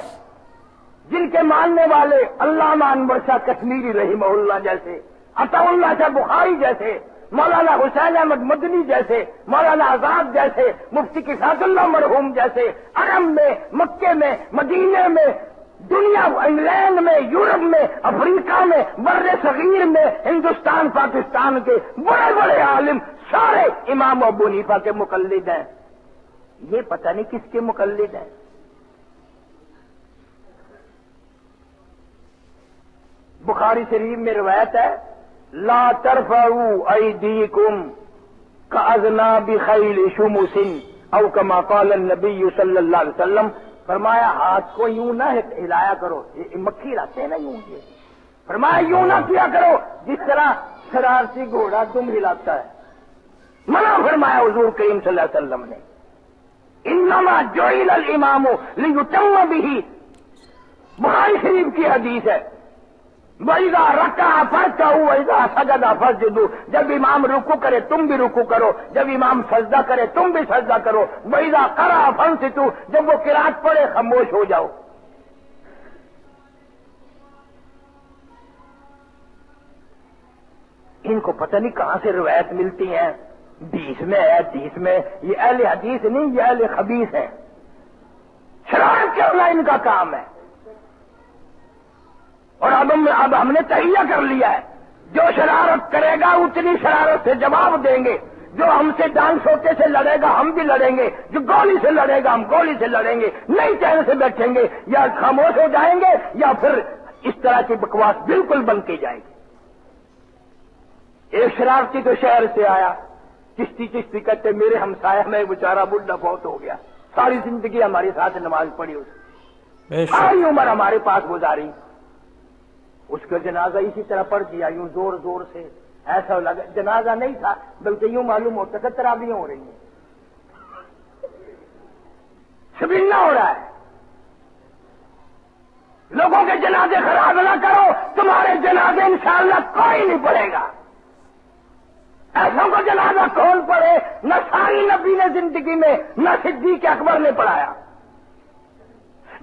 جن کے ماننے والے علامہ انور شاہ کشمیری رحمہ اللہ جیسے، عطا اللہ شاہ بخاری جیسے، مولانا حسین احمد مدنی جیسے، مولانا آزاد جیسے، مفتی کفایت اللہ مرحوم جیسے، عرب میں، مکے میں، مدینے میں، دنیا انگلینڈ میں، یورپ میں، افریقہ میں، بر صغیر میں، ہندوستان پاکستان کے بڑے بڑے عالم سارے امام ابو حنیفہ کے مقلد ہیں. یہ پتہ نہیں کس کے مقلد ہیں. بخاری شریف میں روایت ہے لا ترفعوا ایدیکم کاذناب خیل شمس او کما قال النبی صلی اللہ علیہ وسلم. فرمایا ہاتھ کو یوں نہ ہلایا کرو، یہ مکھی لاتے ہیں نا یوں. فرمایا یوں نہ کیا کرو جس طرح شرارتی گھوڑا دم ہلاتا ہے. منع فرمایا حضور کریم صلی اللہ علیہ وسلم نے. انما جعل الامام لیتم به. بخاری شریف کی حدیث ہے وَإِذَا رَكَعَ فَارْكَعُوا وَإِذَا سَجَدَ فَاسْجُدُوا. جب امام رکوع کرے تم بھی رکوع کرو، جب امام سجدہ کرے تم بھی سجدہ کرو. وَإِذَا قَرَأَ فَانصِتُوا. جب وہ قرات پڑھے خاموش ہو جاؤ. ان کو پتہ نہیں کہاں سے روایت ملتی ہیں. 20 میں ہے 30 میں. یہ اہل حدیث نہیں، یہ اہل خبیث ہے. شرارت کرنا ان کا کام ہے. اور اب ہم نے تہیہ کر لیا ہے جو شرارت کرے گا اتنی شرارت سے جواب دیں گے. جو ہم سے ڈانگ سوٹے سے لڑے گا ہم بھی لڑیں گے، جو گولی سے لڑے گا ہم گولی سے لڑیں گے، نہیں چین سے بیٹھیں گے، یا خاموش ہو جائیں گے یا پھر اس طرح کی بکواس بالکل بند کی جائے گی۔ ایک شرارتی تو شہر سے آیا، چشتی کہتے میرے ہمسایہ میں بیچارہ بڈھا فوت ہو گیا، ساری زندگی ہمارے ساتھ نماز پڑھی، اس ساری عمر ہمارے پاس گزاری، اس کا جنازہ اسی طرح پڑھ دیا یوں زور زور سے، ایسا لگا جنازہ نہیں تھا بلکہ یوں معلوم ہوتا کہ تراویحیں ہو رہی ہیں، شبینہ ہو رہا ہے۔ لوگوں کے جنازے خراب نہ کرو، تمہارے جنازے انشاءاللہ کوئی نہیں پڑھے گا۔ ایسوں کو جنازہ کون پڑھے؟ نہ ساری نبی نے زندگی میں، نہ صدیق اکبر نے پڑھایا۔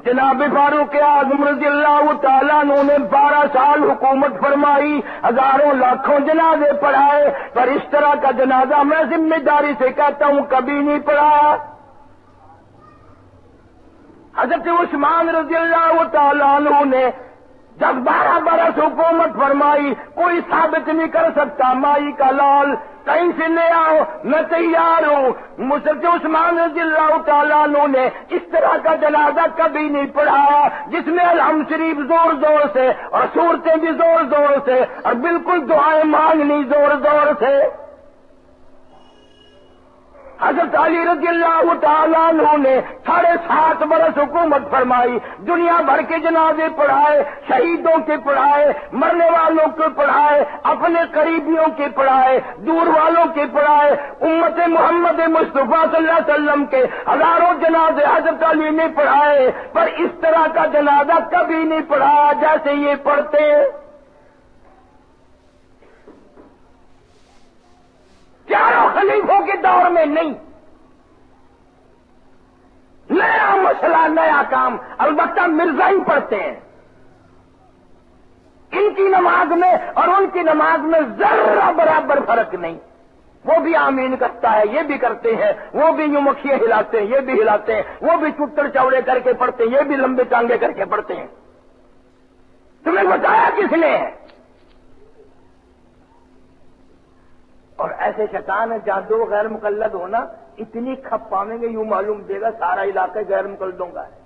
جناب فاروق اعظم رضی اللہ تعالیٰ عنہ نے 12 سال حکومت فرمائی، ہزاروں لاکھوں جنازے پڑھائے، پر اس طرح کا جنازہ میں ذمہ داری سے کہتا ہوں کبھی نہیں پڑھایا۔ حضرت عثمان رضی اللہ تعالیٰ عنہ نے جب 12 برس حکومت فرمائی، کوئی ثابت نہیں کر سکتا مائی کا لال کہیں سے لے آؤ میں تیار ہوں، حضرت عثمان رضی اللہ تعالیٰ عنہ نے اس طرح کا جنازہ کبھی نہیں پڑھایا جس میں الحمد شریف زور زور سے اور سورتیں بھی زور زور سے اور بالکل دعائیں مانگنی زور زور سے۔ حضرت علی رضی اللہ تعالیٰ عنہ نے 7.5 برس حکومت فرمائی، دنیا بھر کے جنازے پڑھائے، شہیدوں کے پڑھائے، مرنے والوں کے پڑھائے، اپنے قریبیوں کے پڑھائے، دور والوں کے پڑھائے، امت محمد مصطفیٰ صلی اللہ علیہ وسلم کے ہزاروں جنازے حضرت علی نے پڑھائے، پر اس طرح کا جنازہ کبھی نہیں پڑھایا جیسے یہ پڑھتے۔ چاروں خلیفوں کے دور میں نہیں، نیا مسئلہ نیا کام، البتہ مرزا ہی پڑھتے ہیں، ان کی نماز میں اور ان کی نماز میں ذرہ برابر فرق نہیں، وہ بھی آمین کرتا ہے یہ بھی کرتے ہیں، وہ بھی یوں مکھیاں ہلاتے ہیں یہ بھی ہلاتے ہیں، وہ بھی چٹر چوڑے کر کے پڑھتے ہیں یہ بھی لمبے ٹانگے کر کے پڑھتے ہیں۔ تمہیں بتایا کس نے ہے؟ اور ایسے شیطان ہے جہاں دو غیر مقلد ہونا اتنی کھپ پاویں گے یوں معلوم دے گا سارا علاقہ غیر مقلدوں کا ہے۔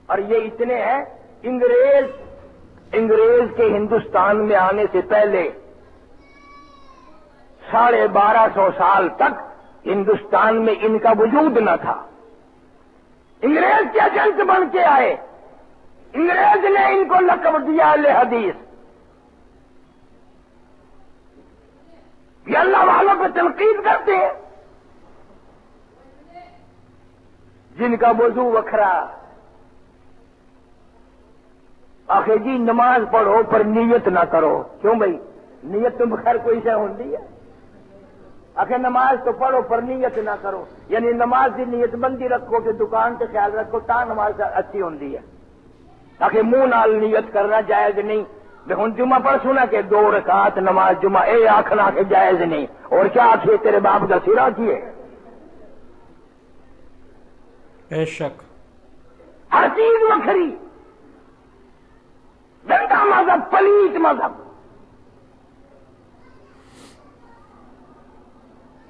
اور یہ اتنے ہیں، انگریز کے ہندوستان میں آنے سے پہلے 1250 سال تک ہندوستان میں ان کا وجود نہ تھا۔ انگریز کے ایجنٹ بن کے آئے، انگریز نے ان کو لقب دیا اہل حدیث۔ یہ اللہ والوں پہ تنقید کرتے ہیں، جن کا وضو وکھرا، آخر جی نماز پڑھو پر نیت نہ کرو، کیوں بھائی نیت تو بخیر کوئی شے ہوتی ہے، آخر نماز تو پڑھو پر نیت نہ کرو، یعنی نماز کی نیت بندی رکھو کہ دکان سے خیال رکھو تا نماز اچھی ہوتی ہے، آخر منہ نال نیت کرنا جائز نہیں۔ ہوں جمعہ پڑھ سنا کہ 2 رکعت نماز جمعہ اے آخنا کہ جائز نہیں، اور کیا آخے تیرے باپ کا سرا کیے؟ بے شک ہر چیز وکھری، گندا مذہب، پلیت مذہب۔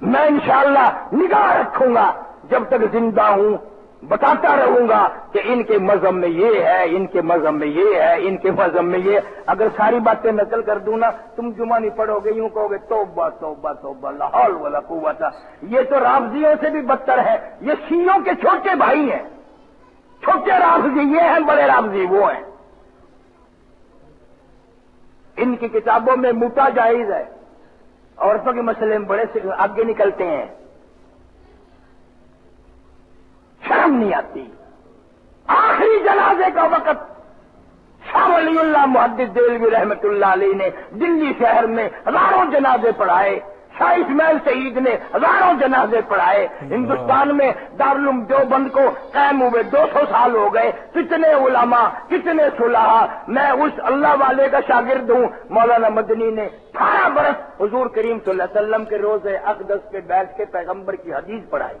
میں انشاءاللہ نگاہ رکھوں گا جب تک زندہ ہوں، بتاتا رہوں گا کہ ان کے مذہب میں یہ ہے، ان کے مذہب میں یہ ہے، ان کے مذہب میں یہ۔ اگر ساری باتیں نقل کر دوں نا تم جمعہ نہیں پڑھو گے، یوں کہو گے توبہ توبہ توبہ لا حول ولا قوت۔ یہ تو رافضیوں سے بھی بدتر ہے، یہ شیعوں کے چھوٹے بھائی ہیں، چھوٹے رافضی یہ ہیں، بڑے رافضی وہ ہیں۔ ان کی کتابوں میں موٹا جائز ہے، عورتوں کے مسئلے میں بڑے سے آگے نکلتے ہیں، شرم نہیں آتی۔ آخری جنازے کا وقت شاہ ولی اللہ محدث دہلوی رحمت اللہ علیہ نے دلی شہر میں ہزاروں جنازے پڑھائے، شاہ اسماعیل شہید نے ہزاروں جنازے پڑھائے۔ ہندوستان میں دارالعلوم دیوبند کو قائم ہوئے 200 سال ہو گئے، کتنے علماء، کتنے صلحاء۔ میں اس اللہ والے کا شاگرد ہوں، مولانا مدنی نے 18 برس حضور کریم صلی اللہ علیہ وسلم کے روزے اقدس پہ بیٹھ کے پیغمبر کی حدیث پڑھائی،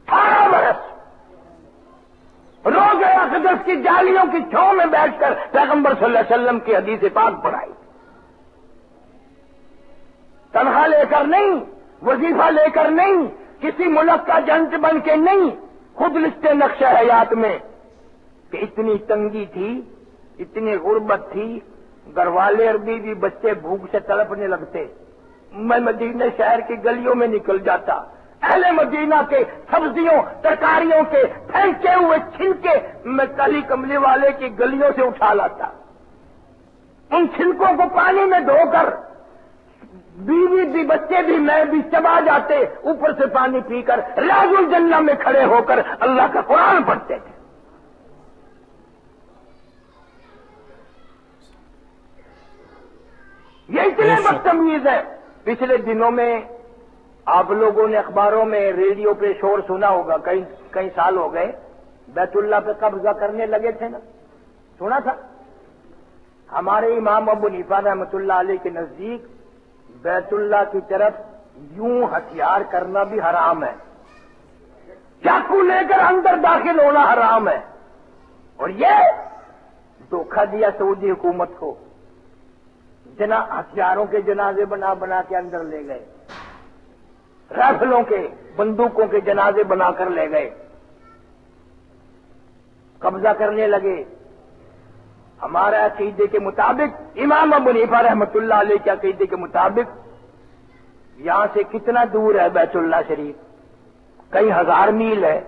18 برس روزے اقدس کی جالیوں کی چھاؤں میں بیٹھ کر پیغمبر صلی اللہ علیہ وسلم کی حدیث پاک پڑھائی۔ تنخواہ لے کر نہیں، وظیفہ لے کر نہیں، کسی ملک کا جنٹ بن کے نہیں، خود لکھتے نقشہ حیات میں کہ اتنی تنگی تھی، اتنی غربت تھی، گھر والے اور بیوی بچے بھوک سے تڑپنے لگتے، میں مدینہ شہر کی گلیوں میں نکل جاتا، اہل مدینہ کے سبزیوں ترکاریوں کے پھینکے ہوئے چھلکے میں کالی کملی والے کی گلیوں سے اٹھا لاتا، ان چھلکوں کو پانی میں دھو کر بیوی بھی بچے بھی میں بھی چبا جاتے، اوپر سے پانی پی کر ریاض الجنہ میں کھڑے ہو کر اللہ کا قرآن پڑھتے تھے۔ یہ اتنے بدتمیز ہے۔ پچھلے دنوں میں آپ لوگوں نے اخباروں میں ریڈیو پہ شور سنا ہوگا، کئی سال ہو گئے بیت اللہ پہ قبضہ کرنے لگے تھے نا، سنا تھا؟ ہمارے امام ابو حنیفہ رحمۃ اللہ علیہ کے نزدیک بیت اللہ کی طرف یوں ہتھیار کرنا بھی حرام ہے، چاقو لے کر اندر داخل ہونا حرام ہے، اور یہ دھوکہ دیا سعودی حکومت کو، ہتھیاروں کے جنازے بنا بنا کے اندر لے گئے، رائفلوں کے بندوقوں کے جنازے بنا کر لے گئے، قبضہ کرنے لگے۔ ہمارے عقیدے کے مطابق، امام ابو حنیفہ رحمۃ اللہ علیہ کے عقیدے کے مطابق، یہاں سے کتنا دور ہے بیت اللہ شریف؟ کئی ہزار میل ہے،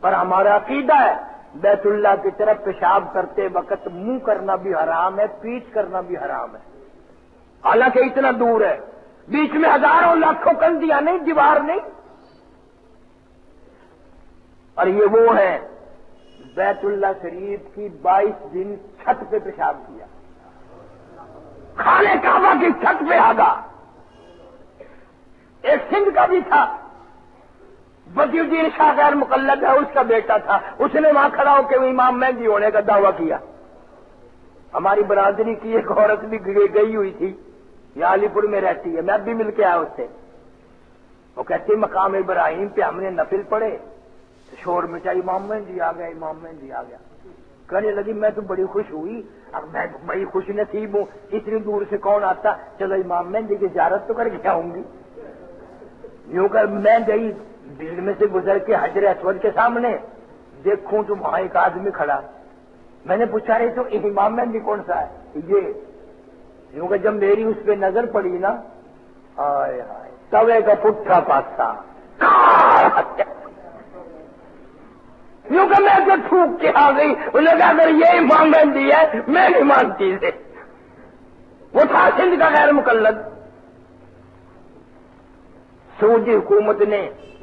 پر ہمارا عقیدہ ہے بیت اللہ کی طرف پیشاب کرتے وقت منہ کرنا بھی حرام ہے، پیٹھ کرنا بھی حرام ہے، حالانکہ اتنا دور ہے، بیچ میں ہزاروں لاکھوں کندیاں نہیں، دیوار نہیں۔ اور یہ وہ ہے بیت اللہ شریف کی 22 دن چھت پہ پیشاب کیا، خانہ کعبہ کی چھت پہ آگا۔ ایک سندھ کا بھی تھا، بدی الدین شاہ غیر مقلد ہے، اس کا بیٹا تھا، اس نے وہاں کھڑا ہو کے امام مہدی ہونے کا دعویٰ کیا۔ ہماری برادری کی ایک عورت بھی گئی ہوئی تھی، یہ علی پور میں رہتی ہے، میں اب بھی مل کے آیا اس سے، وہ کہتی مقام ابراہیم پہ ہم نے نفل پڑھے، شور مچا، امام مہدی آ گیا، امام مہدی آ گیا۔ کہنے لگی میں تو بڑی خوش ہوئی، اب میں بڑی خوش نصیب ہوں، اتنی دور سے کون آتا، چلو امام مہدی کی زیارت تو کر کے آؤں گی۔ یوں کر میں گئی، بھیڑ میں سے گزر کے حجر اسود کے سامنے دیکھوں تو وہاں ایک آدمی کھڑا، میں نے پوچھا رہی تو امام مہدی کون سا ہے؟ یہ یوں کہ جب میری اس پہ نظر پڑی نا، ہائے ہائے، توے کا پٹھا پاسا، یوں کہ میں تو تھوک کے آ گئی، انہوں نے کہا اگر یہ امام مہدی ہے میں نہیں مانتی اسے۔ وہ تھا سندھ کا غیر مقلد۔ سعودی حکومت نے،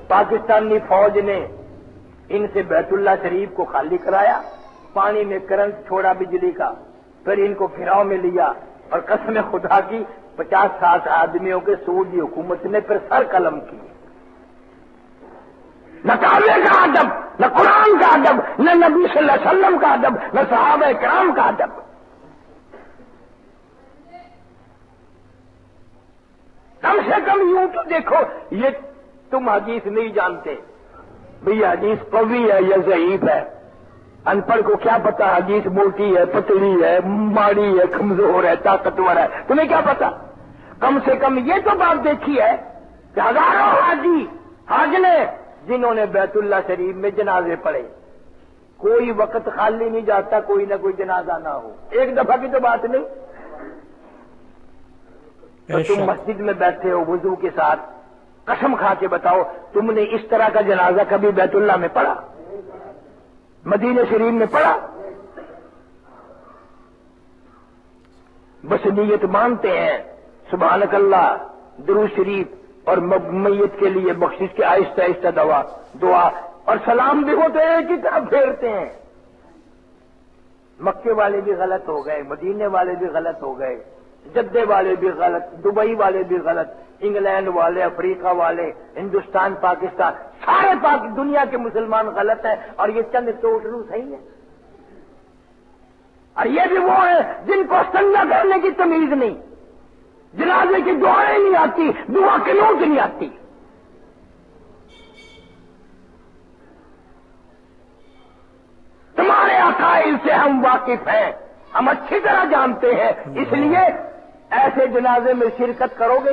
پاکستانی فوج نے ان سے بیت اللہ شریف کو خالی کرایا، پانی میں کرنٹ چھوڑا بجلی کا، پھر ان کو گھیراؤ میں لیا، اور قسم خدا کی 50-60 آدمیوں کے سعودی حکومت نے پھر سر قلم کی۔ نہ کعبے کا ادب، نہ قرآن کا ادب، نہ نبی صلی اللہ علیہ وسلم کا ادب، نہ صحابہ کرام کا ادب۔ کم سے کم یوں تو دیکھو، یہ تم حدیث نہیں جانتے بھئی حدیث قوی ہے یا ضعیف ہے، ان پڑھ کو کیا پتا حدیث موٹی ہے، پتلی ہے، ماڑی ہے، کمزور ہے، طاقتور ہے، تمہیں کیا پتا؟ کم سے کم یہ تو بات دیکھی ہے کہ ہزاروں حاج نے جنہوں نے بیت اللہ شریف میں جنازے پڑھے، کوئی وقت خالی نہیں جاتا کوئی نہ کوئی جنازہ نہ ہو، ایک دفعہ کی تو بات نہیں۔ تو تم مسجد میں بیٹھے ہو وضو کے ساتھ، قسم کھا کے بتاؤ تم نے اس طرح کا جنازہ کبھی بیت اللہ میں پڑھا، مدینہ شریف میں پڑھا؟ بس نیت مانتے ہیں، سبحانک اللہ، درود شریف، اور میت کے لیے بخشش کے آہستہ آہستہ دعا، اور سلام بھی ہو تو ایک ہی طرف پھیرتے ہیں۔ مکے والے بھی غلط ہو گئے، مدینے والے بھی غلط ہو گئے، جدے والے بھی غلط، دبئی والے بھی غلط، انگلینڈ والے، افریقہ والے، ہندوستان، پاکستان، سارے دنیا کے مسلمان غلط ہیں، اور یہ چند ٹوٹلو صحیح ہیں۔ اور یہ بھی وہ ہیں جن کو سنگا کرنے کی تمیز نہیں، جنازے کی دعائیں نہیں آتی، دعا کے نوٹ نہیں آتی۔ تمہارے عقائد سے ہم واقف ہیں، ہم اچھی طرح جانتے ہیں، اس لیے ایسے جنازے میں شرکت کرو گے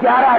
11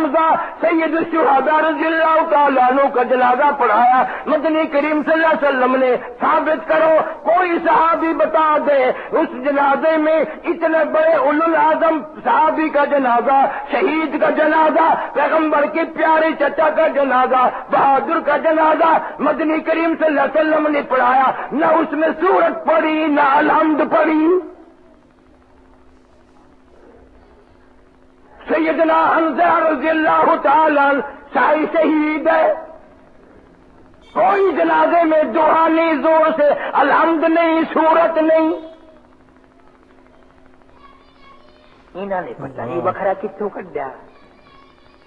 حمزہ سید الشہداء رضی اللہ تعالیٰ عنہ کا جنازہ پڑھایا. مدنی کریم صلی اللہ علیہ وسلم نے ثابت کرو کوئی صحابی بتا دے اس جنازے میں اتنے بڑے اولو العظم صحابی کا جنازہ, شہید کا جنازہ, پیغمبر کے پیارے چچا کا جنازہ, بہادر کا جنازہ مدنی کریم صلی اللہ علیہ وسلم نے پڑھایا, نہ اس میں سورت پڑھی نہ الحمد پڑھی. سیدنا حمزہ رضی اللہ تعالی شاہی شہید ہے, کوئی جنازے میں دعا نہیں, زور سے الحمد نہیں, سورت نہیں. انہوں نے پتہ نہیں بکھرا کتوں کڈیا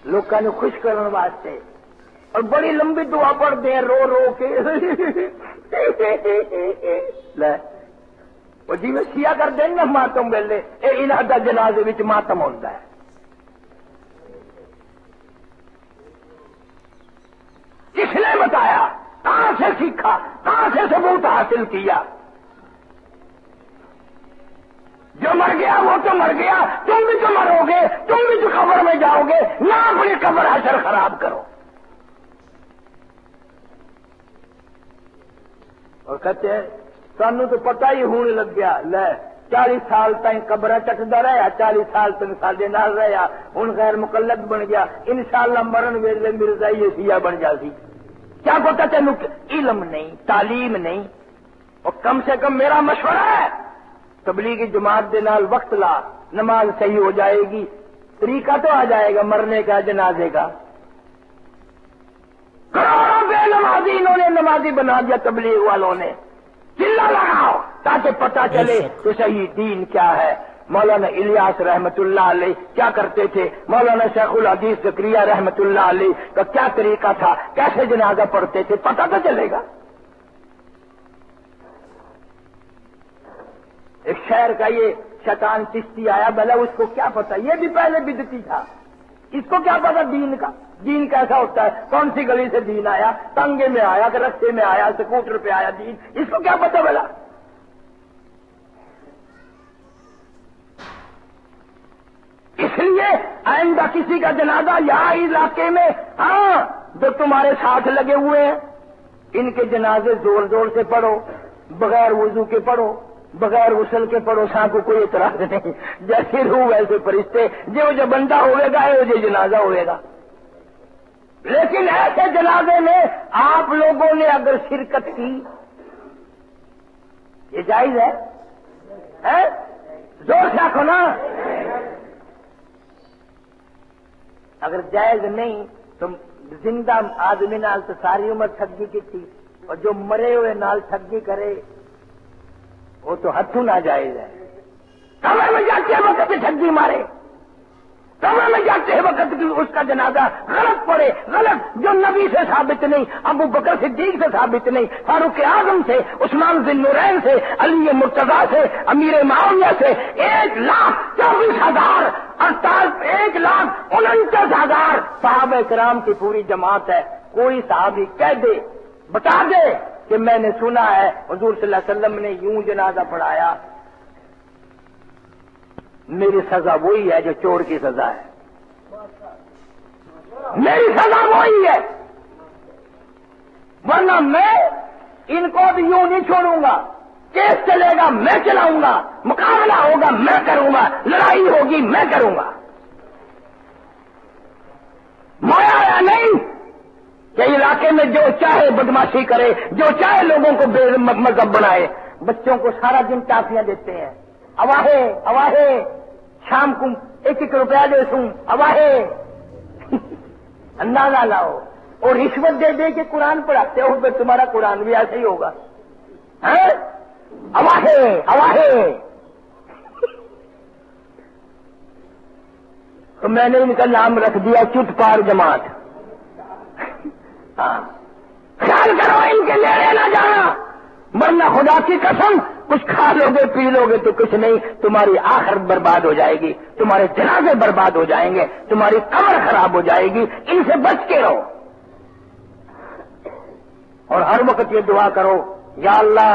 لوگوں نے خوش کرنے واسطے, اور بڑی لمبی دعا پڑھتے ہیں رو رو کے. وہ جی میں سیا کر دیں گے ماتم ویلے, یہ انہوں کا جنازے میں ماتم ہوتا ہے. کس نے بتایا, کہاں سے سیکھا, کہاں سے ثبوت حاصل کیا؟ جو مر گیا وہ تو مر گیا, تم بھی تو مرو گے, تم بھی تو قبر میں جاؤ گے, نہ اپنی قبر حشر خراب کرو. اور کہتے ہیں سانو تو پتہ ہی ہونے لگ گیا, لے 40 سال تک قبر چکتا رہا, 40 سال تک ساڈے نال رہا, ہوں غیر مقلد بن گیا, انشاءاللہ مرن ویلے مرزائی سیا بن جاسی. کیا پتا تینوں علم نہیں, تعلیم نہیں. اور کم سے کم میرا مشورہ ہے تبلیغی جماعت دے نال وقت لا, نماز صحیح ہو جائے گی, طریقہ تو آ جائے گا مرنے کا جنازے کا. کروڑوں بے نمازی انہوں نے نمازی بنا دیا تبلیغ والوں نے. چلا لگاؤ تاکہ پتہ چلے کہ صحیح دین کیا ہے. مولانا الیاس رحمت اللہ علیہ کیا کرتے تھے, مولانا شیخ الحدیث زکریا رحمت اللہ علیہ کا کیا طریقہ تھا, کیسے جنازہ پڑھتے تھے, پتہ تو چلے گا. ایک شہر کا یہ شیطان چشتی آیا, بھلا اس کو کیا پتا, یہ بھی پہلے بدعتی تھا, اس کو کیا پتا دین کا, دین کیسا ہوتا ہے, کون سی گلی سے دین آیا, تنگے میں آیا کہ رستے میں آیا, سکوٹر پہ آیا دین, اس کو کیا پتا بھلا. اس لیے آئندہ کسی کا جنازہ یہاں علاقے میں, ہاں جو تمہارے ساتھ لگے ہوئے ہیں, ان کے جنازے زور زور سے پڑھو, بغیر وضو کے پڑھو, بغیر غسل کے پڑھو, سا کو کوئی اعتراض نہیں. جیسے روح ویسے فرشتے, جو بندہ ہوئے گا جو جنازہ ہوئے گا. لیکن ایسے جنازے میں آپ لوگوں نے اگر شرکت کی, یہ جائز ہے؟ زور سے آخو نا. اگر جائز نہیں تو زندہ آدمی نال تو ساری عمر ٹھگی کی تھی, اور جو مرے ہوئے نال ٹھگی کرے وہ تو ہتھوں ناجائز ہے. قبر میں جاتے وقت ٹھگی مارے, قبر میں جاتے وقت اس کا جنازہ غلط پڑے, غلط جو نبی سے ثابت نہیں, ابو بکر صدیق سے ثابت نہیں, فاروق اعظم سے, عثمان ذی النورین سے, علی مرتضیٰ سے, امیر معاویہ سے, 1,24,000 1,49,000 صحابہ کرام کی پوری جماعت ہے. کوئی صحابی کہہ دے, بتا دے کہ میں نے سنا ہے حضور صلی اللہ علیہ وسلم نے یوں جنازہ پڑھایا, میری سزا وہی ہے جو چور کی سزا ہے, میری سزا وہی ہے. ورنہ میں ان کو بھی یوں نہیں چھوڑوں گا, کیس چلے گا میں چلاؤں گا, مقابلہ ہوگا میں کروں گا, لڑائی ہوگی میں کروں گا. مویا نہیں کہ علاقے میں جو چاہے بدماشی کرے, جو چاہے لوگوں کو بے مذہب بنائے. بچوں کو سارا دن ٹافیاں دیتے ہیں, اواہے اواہے, شام کو 1 روپیہ دے سوں, اواہے. اندازہ لاؤ, اور رشوت دے دے کے قرآن پڑھاتے ہو, پھر تمہارا قرآن بھی ایسے ہی ہوگا. اواہے اواہے. تو میں نے ان کا نام رکھ دیا چٹ پار جماعت. خیال کرو ان کے لیے نہ جانا, ورنہ خدا کی قسم کچھ کھا لو گے پی لو گے تو کچھ نہیں, تمہاری آخرت برباد ہو جائے گی, تمہارے جنازے برباد ہو جائیں گے, تمہاری قبر خراب ہو جائے گی. ان سے بچ کے رہو, اور ہر وقت یہ دعا کرو, یا اللہ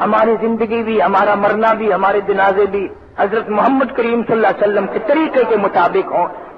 ہماری زندگی بھی, ہمارا مرنا بھی, ہمارے جنازے بھی حضرت محمد کریم صلی اللہ علیہ وسلم کے طریقے کے مطابق ہوں.